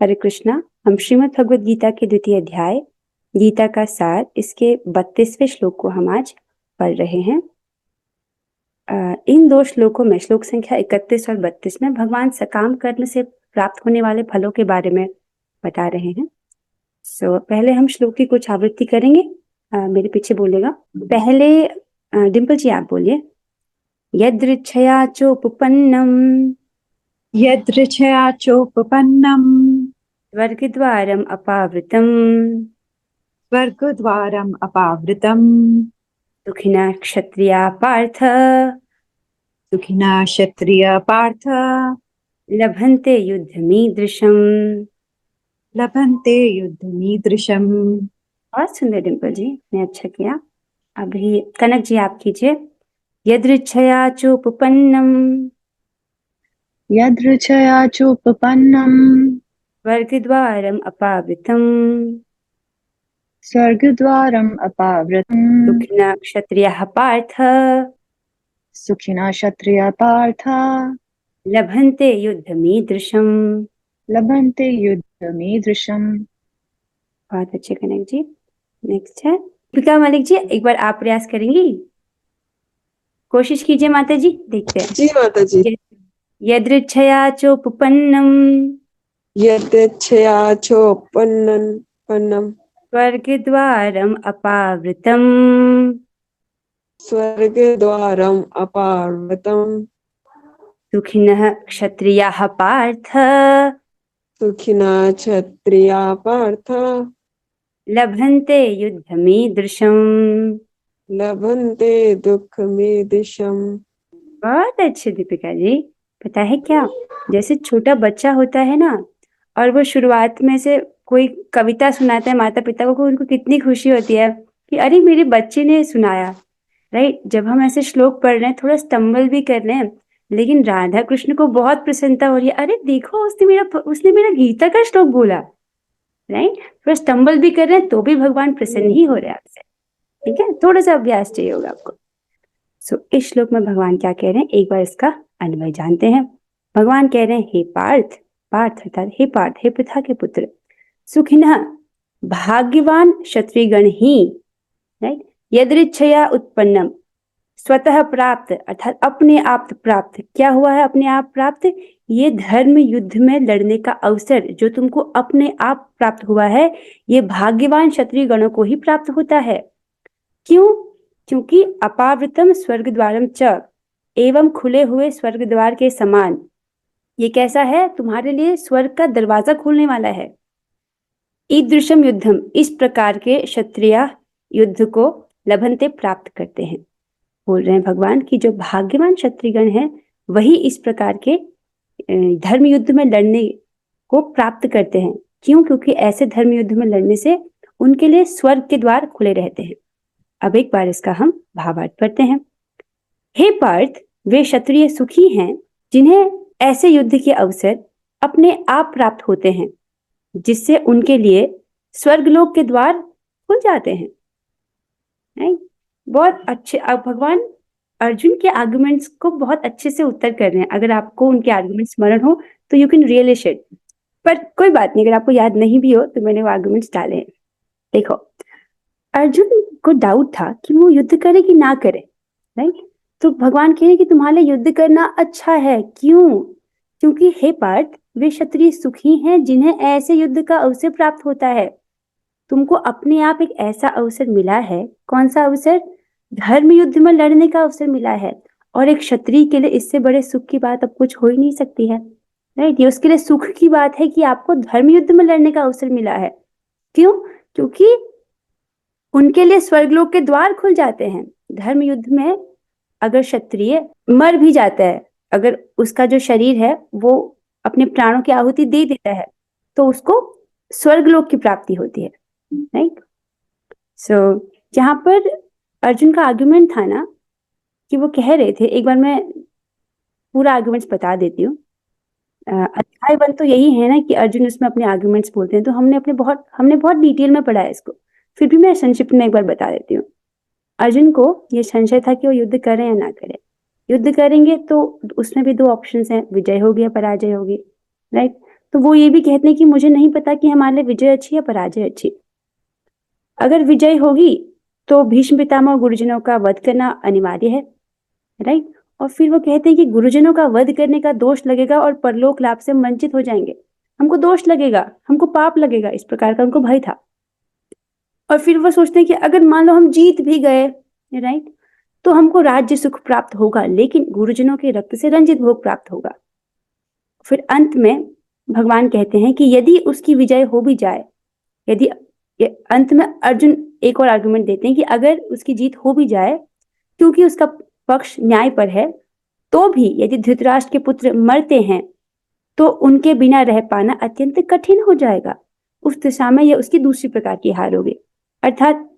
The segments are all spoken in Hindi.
हरे कृष्णा। हम श्रीमद् भगवद गीता के द्वितीय अध्याय गीता का सार इसके 32वें श्लोक को हम आज पढ़ रहे हैं। इन दो श्लोकों में श्लोक संख्या 31 और 32 में भगवान सकाम कर्म से प्राप्त होने वाले फलों के बारे में बता रहे हैं। पहले हम श्लोक की कुछ आवृत्ति करेंगे। मेरे पीछे बोलेगा। पहले डिम्पल जी आप बोलिए। यदृच्छया चोपपन्नम यदृच्छया चोपपन्नम स्वर्गद्वारम अपावृतम स्वर्गद्वारम अपावृतम सुखिनः क्षत्रिया पार्थ सुखिनः क्षत्रिय पार्थ लभन्ते युद्धमीदृशम्। लभन्ते युद्धमीदृशम्। बहुत सुंदर डिम्पल जी, ने अच्छा किया। अभी कनक जी आप कीजिए। यदृच्छया चोपपन्नम यदृच्छया चोपपन्नम स्वर्गद्वारम अपावृतम स्वर्गद्वारम अपावृतम सुखिनः क्षत्रियः पार्थ सुखिनः क्षत्रिय पार्थ लभन्ते युद्धमीदृशम्। लभन्ते युद्धमीदृशम्। बहुत अच्छे कनक जी। नेक्स्ट है दीपिका मलिक जी, एक बार आप प्रयास करेंगी? कोशिश कीजिए माता जी, देखते हैं। जी माता जी। यदृच्छया चोपपन्नम यदृच्छया चोपपन्नम स्वर्गद्वारम अपावृतम स्वर्गद्वारम अपावृतम सुखिनः क्षत्रियाः पार्थ सुखिनः क्षत्रिया पार्थ लभन्ते युद्धमीदृशम्। लभन्ते दुःखमीदृशम्। बहुत अच्छे दीपिका जी। पता है क्या, जैसे छोटा बच्चा होता है ना, और वो शुरुआत में से कोई कविता सुनाता है माता पिता को, उनको कितनी खुशी होती है कि अरे मेरे बच्चे ने सुनाया। राइट, जब हम ऐसे श्लोक पढ़ रहे हैं, थोड़ा स्टम्बल भी कर रहे हैं, लेकिन राधा कृष्ण को बहुत प्रसन्नता हो रही है। अरे देखो, उसने मेरा गीता का श्लोक बोला। राइट, थोड़ा स्टम्बल भी कर रहे हैं तो भी भगवान प्रसन्न ही हो रहे हैं आपसे। ठीक है, थोड़ा सा अभ्यास चाहिए होगा आपको। इस श्लोक में भगवान क्या कह रहे हैं, एक बार इसका अन्वय जानते हैं। भगवान कह रहे हैं, हे पार्थ, पार्थ अर्थात हे पार्थ, हे पृथा के पुत्र, सुखिनः भाग्यवान क्षत्रियगण ही, राइट, यदृच्छया उत्पन्नम स्वतः प्राप्त अर्थात अपने आप प्राप्त। क्या हुआ है अपने आप प्राप्त? ये धर्म युद्ध में लड़ने का अवसर जो तुमको अपने आप प्राप्त हुआ है, ये भाग्यवान क्षत्रिय गणों को ही प्राप्त होता है। क्यों? क्योंकि अपावृतम स्वर्ग द्वारम च, एवं खुले हुए स्वर्ग द्वार के समान। ये कैसा है? तुम्हारे लिए स्वर्ग का दरवाजा खुलने वाला है। ईदृशम युद्धम, इस प्रकार के क्षत्रिय युद्ध को लभन्ते प्राप्त करते हैं। बोल रहे हैं भगवान कि जो भाग्यवान क्षत्रियगण हैं वही इस प्रकार के धर्म युद्ध में लड़ने को प्राप्त करते हैं। क्यों? क्योंकि ऐसे धर्म युद्ध में लड़ने से उनके लिए स्वर्ग के द्वार खुले रहते हैं। अब एक बार इसका हम भावार्थ पढ़ते हैं। हे पार्थ, वे क्षत्रिय सुखी हैं जिन्हें ऐसे युद्ध के अवसर अपने आप प्राप्त होते हैं, जिससे उनके लिए स्वर्गलोक के द्वार खुल जाते हैं। नहीं? बहुत अच्छे। अब भगवान अर्जुन के आर्गुमेंट्स को बहुत अच्छे से उत्तर कर रहे हैं। अगर आपको उनके आर्गुमेंट स्मरण हो तो यू कैन रियली शेयर, पर कोई बात नहीं, अगर आपको याद नहीं भी हो तो मैंने वो आर्गुमेंट्स डाले हैं। देखो, अर्जुन को डाउट था कि वो युद्ध करे कि ना करे। राइट, तो भगवान कह रहे कि तुम्हारे लिए युद्ध करना अच्छा है। क्यों? क्योंकि हे पार्थ, वे क्षत्रिय सुखी हैं जिन्हें ऐसे युद्ध का अवसर प्राप्त होता है। तुमको अपने आप एक ऐसा अवसर मिला है। कौन सा अवसर? धर्म युद्ध में लड़ने का अवसर मिला है। और एक क्षत्रिय के लिए इससे बड़े सुख की बात अब कुछ हो ही नहीं सकती है। राइट, ये उसके लिए सुख की बात है कि आपको धर्म युद्ध में लड़ने का अवसर मिला है। क्यों? क्योंकि उनके लिए स्वर्गलोक के द्वार खुल जाते हैं। धर्म युद्ध में अगर क्षत्रिय मर भी जाता है, अगर उसका जो शरीर है वो अपने प्राणों की आहुति दे देता है, तो उसको स्वर्गलोक की प्राप्ति होती है। राइट, जहां पर अर्जुन का आर्गुमेंट था ना, कि वो कह रहे थे, एक बार मैं पूरा आर्गुमेंट्स बता देती हूँ। अध्याय 1 तो यही है ना कि अर्जुन उसमें अपने आर्गुमेंट्स बोलते हैं, तो हमने बहुत डिटेल में पढ़ा है इसको। फिर भी मैं संक्षिप्त में एक बार बता देती हूँ। अर्जुन को ये संशय था कि वो युद्ध करें या ना करें। युद्ध करेंगे तो उसमें भी 2 ऑप्शंस हैं, विजय होगी या पराजय होगी। राइट, तो वो ये भी कहते हैं कि मुझे नहीं पता कि हमारे लिए विजय अच्छी या पराजय अच्छी। अगर विजय होगी तो भीष्म पितामह और गुरुजनों का वध करना अनिवार्य है, राइट। और फिर वो कहते हैं कि गुरुजनों का वध करने का दोष लगेगा और परलोक लाभ से वंचित हो जाएंगे, हमको दोष लगेगा, हमको पाप लगेगा, इस प्रकार का उनको भय था। और फिर वो सोचते हैं कि अगर मान लो हम जीत भी गए, राइट, तो हमको राज्य सुख प्राप्त होगा, लेकिन गुरुजनों के रक्त से रंजित भोग प्राप्त होगा। फिर अंत में भगवान कहते हैं कि यदि उसकी विजय हो भी जाए, यदि अंत में अर्जुन एक और आर्गुमेंट देते हैं कि अगर उसकी जीत हो भी जाए क्योंकि उसका पक्ष न्याय पर है, तो भी यदि धृतराष्ट्र के पुत्र मरते हैं तो उनके बिना रह पाना अत्यंत कठिन हो जाएगा। उस दिशा में यह उसकी दूसरी प्रकार की हार होगी। अर्थात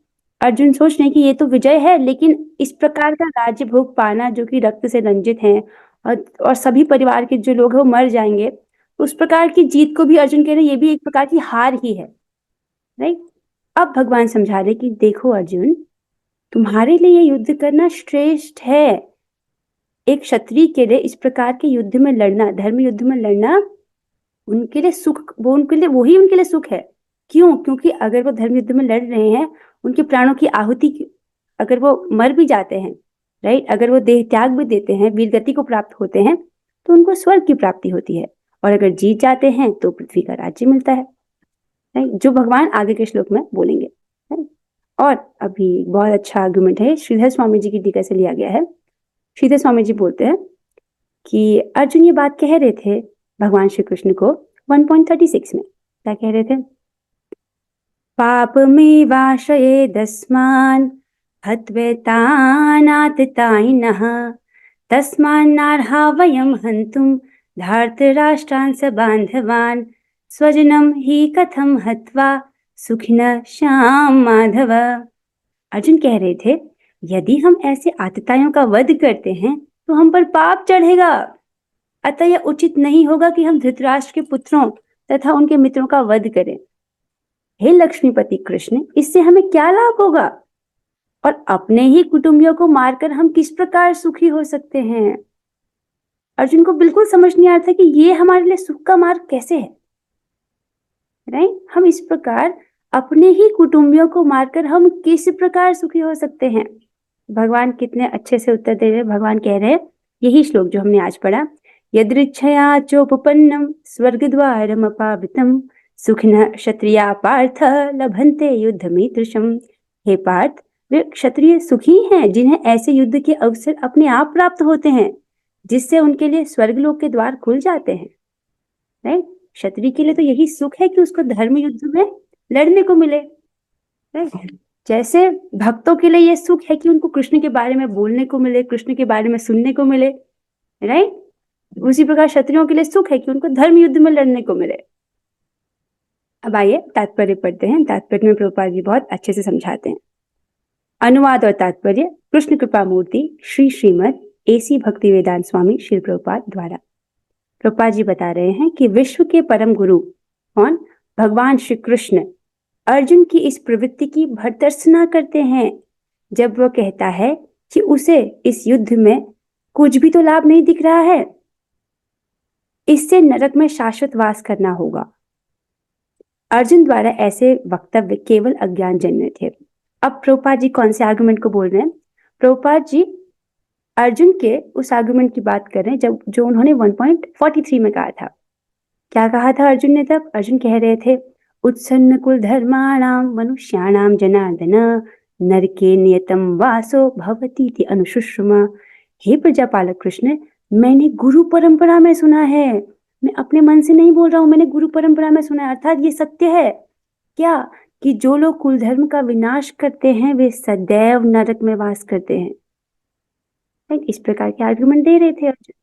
अर्जुन सोच रहे हैं कि ये तो विजय है, लेकिन इस प्रकार का राज्य भोग पाना जो कि रक्त से रंजित है और सभी परिवार के जो लोग हैं वो मर जाएंगे, उस प्रकार की जीत को भी अर्जुन कह रहे हैं ये भी एक प्रकार की हार ही है, राइट। अब भगवान समझा रहे कि देखो अर्जुन, तुम्हारे लिए ये युद्ध करना श्रेष्ठ है। एक क्षत्रिय के लिए इस प्रकार के युद्ध में लड़ना, धर्म युद्ध में लड़ना उनके लिए सुख, वो उनके लिए वही उनके लिए सुख है। क्यों? क्योंकि अगर वो धर्म युद्ध में लड़ रहे हैं, उनके प्राणों की आहुति, अगर वो मर भी जाते हैं, राइट, अगर वो देह त्याग भी देते हैं, वीर गति को प्राप्त होते हैं, तो उनको स्वर्ग की प्राप्ति होती है। और अगर जीत जाते हैं तो पृथ्वी का राज्य मिलता है, राइट, जो भगवान आगे के श्लोक में बोलेंगे। और अभी बहुत अच्छा आर्गुमेंट है, श्रीधर स्वामी जी की टीका से लिया गया है। श्रीधर स्वामी जी बोलते हैं कि अर्जुन ये बात कह रहे थे भगवान श्री कृष्ण को 1.36 में। क्या कह रहे थे? पापमेवाश्रयेदस्मान् हत्वेतानाततायिनः तस्मान्नार्हा वयं हन्तुं धार्तराष्ट्रान् सबान्धवान् स्वजनं हि कथं हत्वा सुखिनः श्याम माधव। अर्जुन कह रहे थे यदि हम ऐसे आतताइयों का वध करते हैं तो हम पर पाप चढ़ेगा, अतः यह उचित नहीं होगा कि हम धृतराष्ट्र के पुत्रों तथा उनके मित्रों का वध करें। हे लक्ष्मीपति कृष्ण, इससे हमें क्या लाभ होगा और अपने ही कुटुंबियों को मारकर हम किस प्रकार सुखी हो सकते हैं? अर्जुन को बिल्कुल समझ नहीं आ रहा था कि ये हमारे लिए सुख का मार्ग कैसे है, राइट। हम इस प्रकार अपने ही कुटुंबियों को मारकर हम किस प्रकार सुखी हो सकते हैं? भगवान कितने अच्छे से उत्तर दे रहे। भगवान कह रहे हैं यही श्लोक जो हमने आज पढ़ा, यदृच्छया चोपपन्नम स्वर्गद्वारम अपावृतम सुखिनः क्षत्रिया पार्थ लभन्ते युद्धमीदृशम। हे पार्थ, वे क्षत्रिय सुखी हैं जिन्हें ऐसे युद्ध के अवसर अपने आप प्राप्त होते हैं, जिससे उनके लिए स्वर्गलोक के द्वार खुल जाते हैं, राइट। क्षत्रिय के लिए तो यही सुख है कि उसको धर्म युद्ध में लड़ने को मिले, राइट। जैसे भक्तों के लिए यह सुख है कि उनको कृष्ण के बारे में बोलने को मिले, कृष्ण के बारे में सुनने को मिले, राइट। उसी प्रकार क्षत्रियों के लिए सुख है कि उनको धर्म युद्ध में लड़ने को मिले। अब आइए तात्पर्य पढ़ते हैं। तात्पर्य में प्रभुपाद जी बहुत अच्छे से समझाते हैं। अनुवाद और तात्पर्य कृष्ण कृपा मूर्ति श्री श्रीमद AC भक्तिवेदांत स्वामी श्री प्रभुपाद द्वारा। प्रभुपाद जी बता रहे हैं कि विश्व के परम गुरु कौन? भगवान श्री कृष्ण अर्जुन की इस प्रवृत्ति की भर्त्सना करते हैं जब वह कहता है कि उसे इस युद्ध में कुछ भी तो लाभ नहीं दिख रहा है, इससे नरक में शाश्वत वास करना होगा। अर्जुन द्वारा ऐसे वक्तव्य केवल अज्ञान जन्य थे। अब प्रभुपाद जी कौन से आर्गुमेंट को बोल रहे हैं? प्रभुपाद जी अर्जुन के उस आर्गुमेंट की बात कर रहे हैं जो उन्होंने 1.43 में कहा था। क्या कहा था अर्जुन ने तब? अर्जुन कह रहे थे उत्सन्न कुल धर्माणाम मनुष्याणाम जनार्दन नरके नियतम वासो भवती थी अनुशुश्रुमा। हे प्रजापालक कृष्ण, मैंने गुरु परंपरा में सुना है, मैं अपने मन से नहीं बोल रहा हूं, मैंने गुरु परंपरा में सुना है, अर्थात ये सत्य है क्या कि जो लोग कुल धर्म का विनाश करते हैं वे सदैव नरक में वास करते हैं। इस प्रकार के आर्गुमेंट दे रहे थे अर्जुन।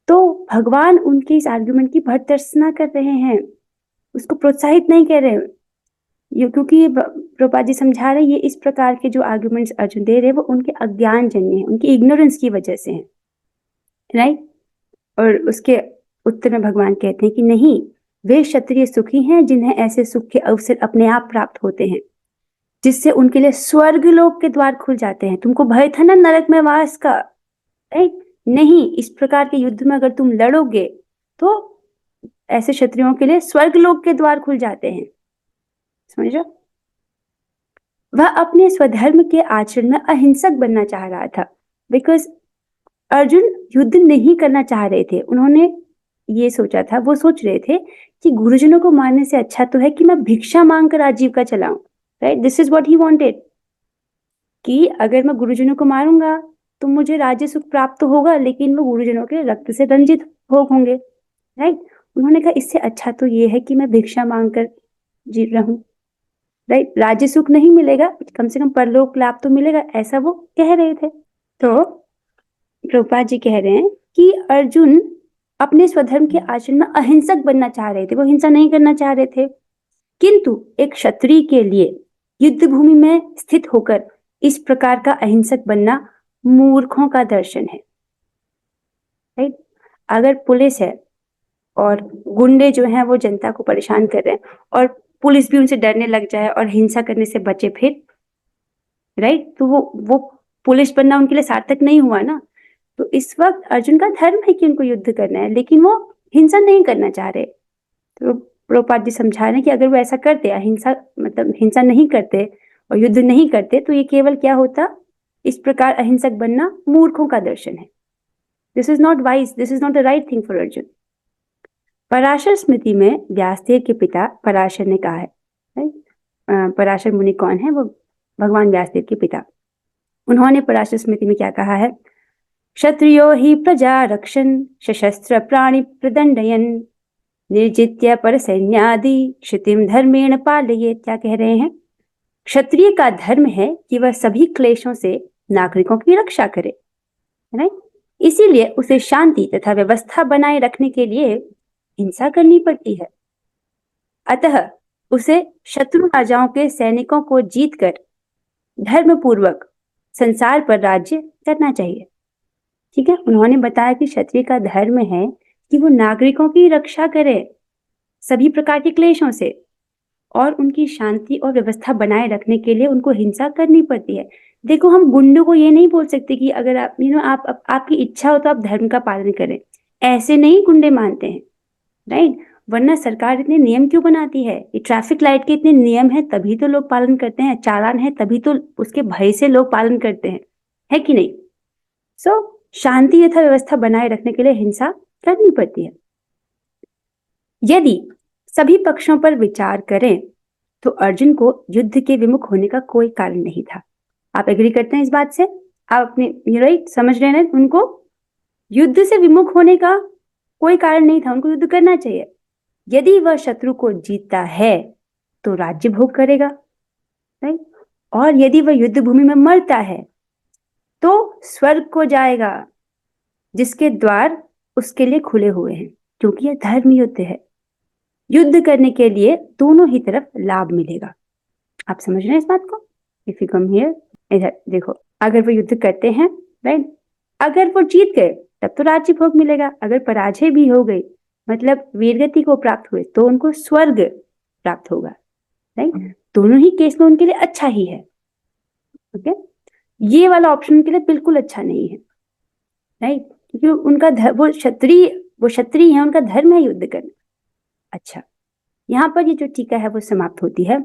तो भगवान उनके इस आर्गुमेंट की भर्त्सना कर रहे हैं, उसको प्रोत्साहित नहीं कर रहे, क्योंकि ये प्रभुपाद जी समझा रहे ये इस प्रकार के जो आर्गुमेंट्स अर्जुन दे रहे हैं वो उनके अज्ञान जन्य हैं, उनकी इग्नोरेंस की वजह से हैं, राइट। और उसके उत्तर में भगवान कहते हैं कि नहीं, वे क्षत्रिय सुखी हैं जिन्हें ऐसे सुख के अवसर अपने आप प्राप्त होते हैं, जिससे उनके लिए स्वर्ग लोक के द्वार खुल जाते हैं। तुमको भय था ना नरक में वास का, राइट? नहीं, इस प्रकार के युद्ध में अगर तुम लड़ोगे तो ऐसे क्षत्रियों के लिए स्वर्गलोक के द्वार खुल जाते हैं। समझो, वह अपने स्वधर्म के आचरण में अहिंसक बनना चाह रहा था, बिकॉज अर्जुन युद्ध नहीं करना चाह रहे थे। उन्होंने ये सोचा था, वो सोच रहे थे कि गुरुजनों को मारने से अच्छा तो है कि मैं भिक्षा मांगकर आजीविका चलाऊं। Right, this is what he wanted, कि अगर मैं गुरुजनों को मारूंगा तो मुझे राज्य सुख प्राप्त तो होगा, लेकिन वो गुरुजनों के रक्त से रंजित भोग होंगे। राइट, उन्होंने कहा इससे अच्छा तो ये है कि मैं भिक्षा मांगकर जी रहूं। राइट, राज्य सुख नहीं मिलेगा, कम से कम परलोक लाभ तो मिलेगा, ऐसा वो कह रहे थे। तो प्रभुपाद जी कह रहे हैं कि अर्जुन अपने स्वधर्म के आचरण में अहिंसक बनना चाह रहे थे, वो हिंसा नहीं करना चाह रहे थे। किंतु एक क्षत्रिय के लिए युद्ध भूमि में स्थित होकर इस प्रकार का अहिंसक बनना मूर्खों का दर्शन है। राइट, अगर पुलिस है और गुंडे जो हैं वो जनता को परेशान कर रहे हैं और पुलिस भी उनसे डरने लग जाए और हिंसा करने से बचे फिर, राइट, तो वो पुलिस बनना उनके लिए सार्थक नहीं हुआ ना। तो इस वक्त अर्जुन का धर्म है कि उनको युद्ध करना है, लेकिन वो हिंसा नहीं करना चाह रहे। तो प्रभुपाद जी समझा रहे हैं कि अगर वो ऐसा करते, अहिंसा मतलब हिंसा नहीं करते और युद्ध नहीं करते, तो ये केवल क्या होता, इस प्रकार अहिंसक बनना मूर्खों का दर्शन है। This is not wise, this is not the right thing for Arjun. Parashar Smriti में व्यासदेव के पिता पराशर ने कहा है, पराशर मुनि कौन है, वो भगवान व्यासदेव के पिता। उन्होंने पराशर स्मृति में क्या कहा है, क्षत्रियो ही प्रजा रक्षन सशस्त्र प्राणि प्रदंडयन निर्जित्य पर सैन्यादि क्षितिम धर्मेण पालयेत। क्या कह रहे हैं, क्षत्रिय का धर्म है कि वह सभी क्लेशों से नागरिकों की रक्षा करे, राइट, इसीलिए उसे शांति तथा व्यवस्था बनाए रखने के लिए हिंसा करनी पड़ती है। अतः उसे शत्रु राजाओं के सैनिकों को जीतकर धर्म पूर्वक संसार पर राज्य करना चाहिए। ठीक है, उन्होंने बताया कि क्षत्रिय का धर्म है कि वो नागरिकों की रक्षा करे सभी प्रकार के क्लेशों से, और उनकी शांति और व्यवस्था बनाए रखने के लिए उनको हिंसा करनी पड़ती है। देखो, हम गुंडों को ये नहीं बोल सकते कि अगर आप आपकी इच्छा हो तो आप धर्म का पालन करें, ऐसे नहीं गुंडे मानते हैं। राइट, वरना सरकार इतने नियम क्यों बनाती है, ये ट्रैफिक लाइट के इतने नियम है तभी तो लोग पालन करते हैं, चालान है तभी तो उसके भय से लोग पालन करते हैं, है कि नहीं। सो शांति तथा व्यवस्था बनाए रखने के लिए हिंसा करनी पड़ती है। यदि सभी पक्षों पर विचार करें तो अर्जुन को युद्ध के विमुख होने का कोई कारण नहीं था। आप एग्री करते हैं इस बात से, आप अपने राइट समझ रहे हैं, उनको युद्ध से विमुख होने का कोई कारण नहीं था, उनको युद्ध करना चाहिए। यदि वह शत्रु को जीतता है तो राज्य भोग करेगा, राइट, और यदि वह युद्ध भूमि में मरता है तो स्वर्ग को जाएगा, जिसके द्वार उसके लिए खुले हुए हैं, क्योंकि यह धर्म युद्ध है। युद्ध करने के लिए दोनों ही तरफ लाभ मिलेगा। आप समझ रहे हैं इस बात को। इफ यू कम हियर, इधर देखो, अगर वो युद्ध करते हैं, राइट, अगर वो जीत गए तब तो राज्य भोग मिलेगा, अगर पराजय भी हो गई मतलब वीरगति को प्राप्त हुए तो उनको स्वर्ग प्राप्त होगा। राइट, दोनों ही केस में उनके लिए अच्छा ही है। ओके, ये वाला ऑप्शन उनके लिए बिल्कुल अच्छा नहीं है। राइट, क्योंकि उनका वो क्षत्रिय है, उनका धर्म है युद्ध करना। अच्छा, यहाँ पर ये जो टीका है वो समाप्त होती है।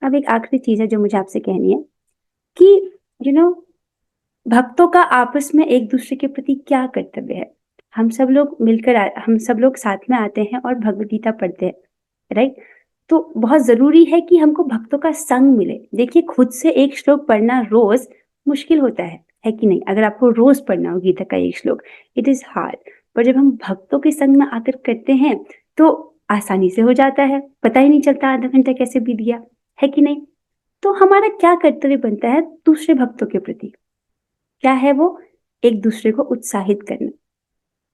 अब एक आखिरी चीज है जो मुझे आपसे कहनी है कि भक्तों का आपस में एक दूसरे के प्रति क्या कर्तव्य है। हम सब लोग साथ में आते हैं और भगवद गीता पढ़ते हैं, राइट, तो बहुत जरूरी है कि हमको भक्तों का संग मिले। देखिए, खुद से एक श्लोक पढ़ना रोज मुश्किल होता है कि नहीं। अगर आपको रोज पढ़ना हो गीता का एक श्लोक, इट इज हार्ड, पर जब हम भक्तों के संग में आकर करते हैं तो आसानी से हो जाता है, पता ही नहीं चलता आधा घंटा कैसे बीत गया, है कि नहीं। तो हमारा क्या कर्तव्य बनता है दूसरे भक्तों के प्रति, क्या है वो, एक दूसरे को उत्साहित करना,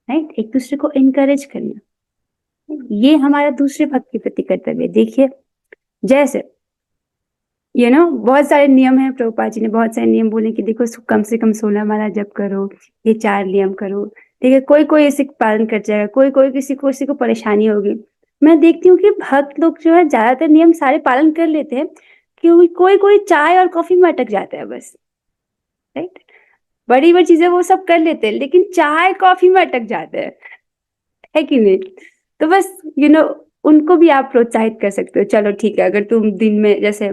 राइट, एक दूसरे को इनकरेज करना, ये हमारा दूसरे भक्त के प्रति कर्तव्य। देखिए, जैसे बहुत सारे नियम हैं, प्रभुपाद जी ने बहुत सारे नियम बोले कि देखो कम से कम 16 माला जप करो, ये 4 नियम करो। देखिए, कोई इसे पालन कर जाएगा, कोई किसी को परेशानी होगी। मैं देखती हूँ कि भक्त लोग जो है ज्यादातर नियम सारे पालन कर लेते हैं, क्योंकि कोई चाय और कॉफी में अटक जाता है बस, राइट। बड़ी चीजें वो सब कर लेते हैं, लेकिन चाय कॉफी में अटक जाते हैं, है कि नहीं। तो बस उनको भी आप प्रोत्साहित कर सकते हो, चलो ठीक है, अगर तुम दिन में जैसे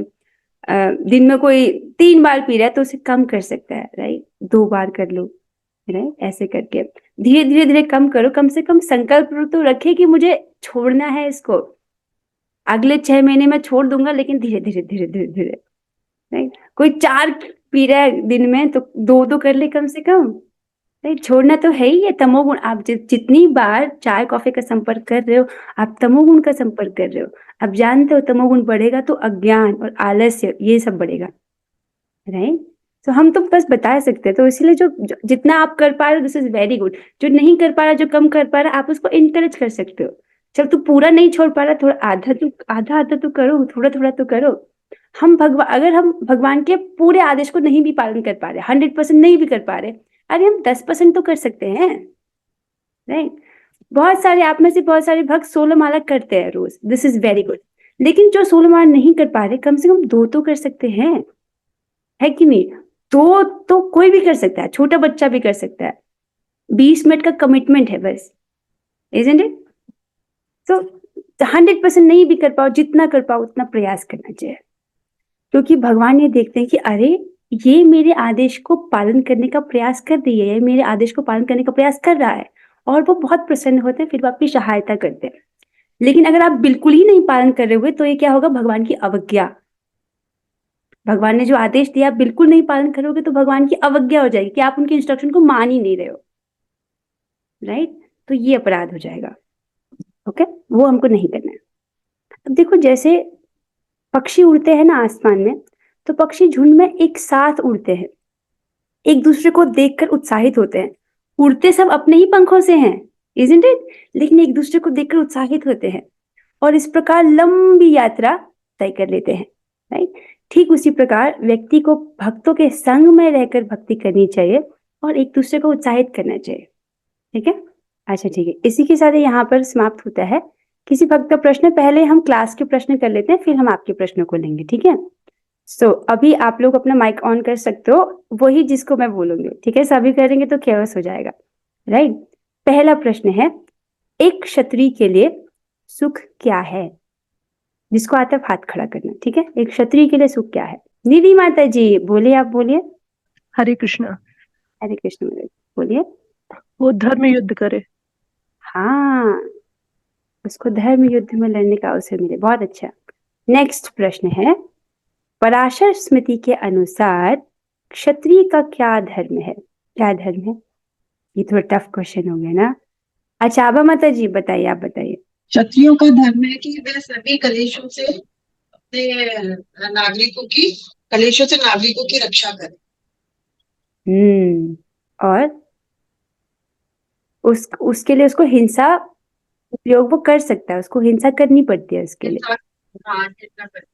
दिन में कोई 3 बार पी रहा है तो उसे कम कर सकता है, राइट, 2 बार कर लो, राइट, ऐसे करके धीरे धीरे धीरे कम करो। कम से कम संकल्प तो रखे कि मुझे छोड़ना है इसको, अगले 6 महीने में छोड़ दूंगा, लेकिन धीरे धीरे धीरे धीरे धीरे, राइट। कोई 4 पी रहा है दिन में तो 2 तो कर ले कम से कम, राइट। छोड़ना तो है ही है तमोगुण। आप जितनी बार चाय कॉफी का संपर्क कर रहे हो, आप तमोगुण का संपर्क कर रहे हो। आप जानते हो तमोगुण बढ़ेगा तो अज्ञान और आलस्य ये सब बढ़ेगा, राइट। तो हम तो बस बता सकते हैं, तो इसलिए जितना आप कर पा रहे हो दिस इज वेरी गुड। जो नहीं कर पा रहा, जो कम कर पा रहा, आप उसको इनकरेज कर सकते हो। चल तू पूरा नहीं छोड़ पा रहा, थोड़ा आधा आधा तो करो, थोड़ा थोड़ा तो करो। अगर हम भगवान के पूरे आदेश को नहीं भी पालन कर पा रहे, 100% नहीं भी कर पा रहे, अरे हम 10% तो कर सकते हैं, राइट। बहुत सारे आप में से बहुत सारे भक्त 16 माला करते हैं रोज, दिस इज वेरी गुड। लेकिन जो 16 माला नहीं कर पा रहे, कम से कम 2 तो कर सकते हैं, है कि नहीं। 2 तो कोई भी कर सकता है, छोटा बच्चा भी कर सकता है। 20 मिनट का कमिटमेंट है बस, इजंट इट। तो 100% नहीं भी कर पाओ, जितना कर पाओ उतना प्रयास करना चाहिए, क्योंकि भगवान ये देखते हैं कि अरे ये मेरे आदेश को पालन करने का प्रयास कर रही है, ये मेरे आदेश को पालन करने का प्रयास कर रहा है, और वो बहुत प्रसन्न होते हैं, फिर वो आपकी सहायता करते हैं। लेकिन अगर आप बिल्कुल ही नहीं पालन कर रहे हुए तो ये क्या होगा, भगवान की अवज्ञा। भगवान ने जो आदेश दिया आप बिल्कुल नहीं पालन करोगे तो भगवान की अवज्ञा हो जाएगी कि आप उनके इंस्ट्रक्शन को मान ही नहीं रहे हो, राइट। तो ये अपराध हो जाएगा, ओके, वो हमको नहीं करना है। अब देखो, जैसे पक्षी उड़ते हैं ना आसमान में, तो पक्षी झुंड में एक साथ उड़ते हैं, एक दूसरे को देखकर उत्साहित होते हैं। उड़ते सब अपने ही पंखों से हैं, इजंट इट, लेकिन एक दूसरे को देखकर उत्साहित होते हैं, और इस प्रकार लंबी यात्रा तय कर लेते हैं, राइट। ठीक उसी प्रकार व्यक्ति को भक्तों के संग में रहकर भक्ति करनी चाहिए और एक दूसरे को उत्साहित करना चाहिए, ठीक है। अच्छा ठीक है, इसी के साथ यहाँ पर समाप्त होता है। किसी भक्त का प्रश्न, पहले हम क्लास के प्रश्न कर लेते हैं, फिर हम आपके प्रश्नों को लेंगे, ठीक है। अभी आप लोग अपना माइक ऑन कर सकते हो, वही जिसको मैं बोलूंगी, ठीक है। सभी करेंगे तो केओस हो जाएगा, राइट। पहला प्रश्न है, एक क्षत्रिय के लिए सुख क्या है? जिसको आता है हाथ खड़ा करना, ठीक है। एक क्षत्रिय के लिए सुख क्या है? निधि माता जी बोलिए, आप बोलिए। हरे कृष्णा। हरे कृष्ण माता जी, बोलिए। वो धर्म युद्ध करे। हाँ, उसको धर्म युद्ध में लड़ने का अवसर मिले, बहुत अच्छा। नेक्स्ट प्रश्न है, पराशर स्मृति के अनुसार क्षत्रिय का क्या धर्म है? क्या धर्म है? ये थोड़ा टफ क्वेश्चन हो गया ना। अच्छा आभा माता जी बताइए, आप बताइए। क्षत्रियों का धर्म है कि वह सभी कलेशों से अपने नागरिकों की कलेशों से नागरिकों की रक्षा करे। और उसके लिए उसको हिंसा उपयोग वो कर सकता है, उसको हिंसा करनी पड़ती है उसके लिए। हाँ, जितना करे।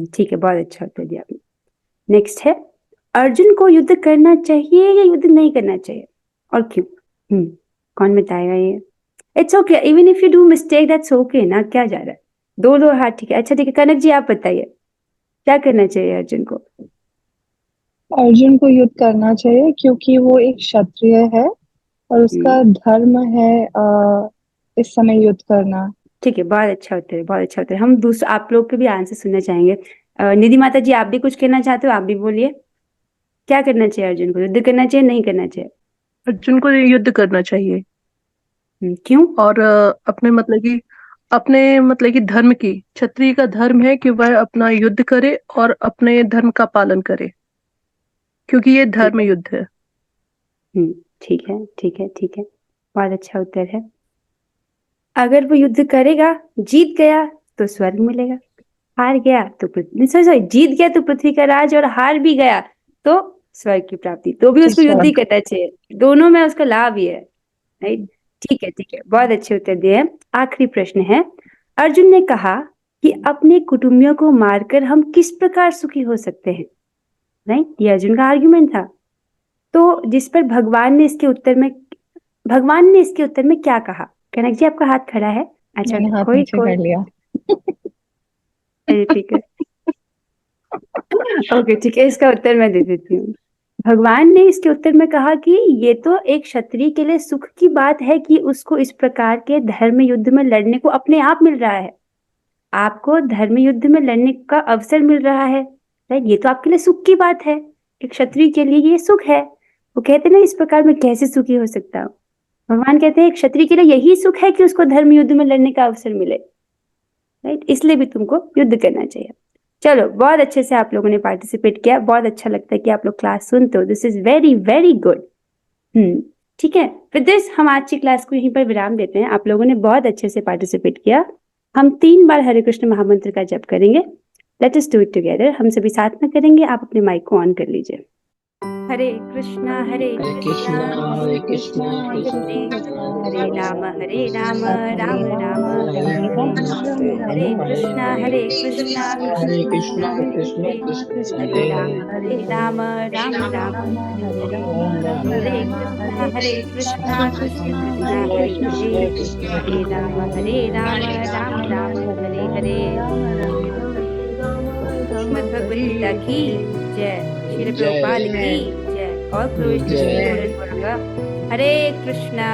ठीक है, बहुत अच्छा उत्तर दिया आपने। नेक्स्ट है, अर्जुन को युद्ध करना चाहिए या युद्ध नहीं करना चाहिए, और क्यों? कौन बताएगा ये? It's okay, even if you do mistake that's okay ना, क्या जा रहा है, दो हाथ, ठीक है। अच्छा ठीक है, कनक जी आप बताइए, क्या करना चाहिए अर्जुन को? अर्जुन को युद्ध करना चाहिए क्योंकि वो एक क्षत्रिय है और उसका धर्म है इस समय युद्ध करना। ठीक है, बहुत अच्छा उत्तर है, बहुत अच्छा उत्तर है। हम दूसरा आप लोग के भी आंसर सुनना चाहेंगे। निधि माता जी आप भी कुछ कहना चाहते हो, आप भी बोलिए। क्या करना चाहिए अर्जुन को, युद्ध करना चाहिए नहीं करना चाहिए? अर्जुन को युद्ध करना चाहिए। क्यों? और अपने मतलब कि धर्म की, क्षत्रिय का धर्म है कि वह अपना युद्ध करे और अपने धर्म का पालन करे, क्योंकि ये धर्म युद्ध है। ठीक है ठीक है ठीक है, बहुत अच्छा उत्तर है। अगर वो युद्ध करेगा, जीत गया तो स्वर्ग मिलेगा, हार गया तो सॉरी जीत गया तो पृथ्वी का राज, और हार भी गया तो स्वर्ग की प्राप्ति, तो भी उसको युद्ध ही करना चाहिए। दोनों में उसका लाभ ही है, राइट। ठीक है, बहुत अच्छे उत्तर दिए। आखिरी प्रश्न है, अर्जुन ने कहा कि अपने कुटुंबियों को मारकर हम किस प्रकार सुखी हो सकते हैं, राइट। ये अर्जुन का आर्गुमेंट था, तो जिस पर भगवान ने इसके उत्तर में क्या कहा? कनक जी आपका हाथ खड़ा है। अच्छा, मैंने हाथ कोई नीचे कर लिया। ठीक है। ओके ठीक है, इसका उत्तर मैं दे देती हूँ। भगवान ने इसके उत्तर में कहा कि ये तो एक क्षत्रिय के लिए सुख की बात है कि उसको इस प्रकार के धर्म युद्ध में लड़ने को अपने आप मिल रहा है। आपको धर्म युद्ध में लड़ने का अवसर मिल रहा है, राइट? ये तो आपके लिए सुख की बात है, एक क्षत्रिय के लिए ये सुख है। वो कहते ना, इस प्रकार मैं कैसे सुखी हो सकता हूँ? भगवान कहते हैं एक क्षत्रिय के लिए यही सुख है कि उसको धर्म युद्ध में लड़ने का अवसर मिले, राइट? इसलिए भी तुमको युद्ध करना चाहिए। चलो, बहुत अच्छे से आप लोगों ने पार्टिसिपेट किया। बहुत अच्छा लगता है कि आप लोग क्लास सुनते हो। This is very very good. ठीक है, विद दिस हम आज की क्लास को यहीं पर विराम देते हैं। आप लोगों ने बहुत अच्छे से पार्टिसिपेट किया। हम 3 बार हरे कृष्ण महामंत्र का जप करेंगे। Let us do it together. हम सभी साथ में करेंगे। आप अपने माइक को ऑन कर लीजिए। हरे कृष्णा हरे कृष्णा कृष्णा कृष्णा हरे राम राम राम हरे हरे कृष्णा कृष्णा हरे राम राम राम हरे कृष्णा कृष्णा हरे राम राम राम हरे हरे। श्रीमद् भगवद गीता की जय। श्रील प्रभुपाद की जय। और हरे कृष्णा।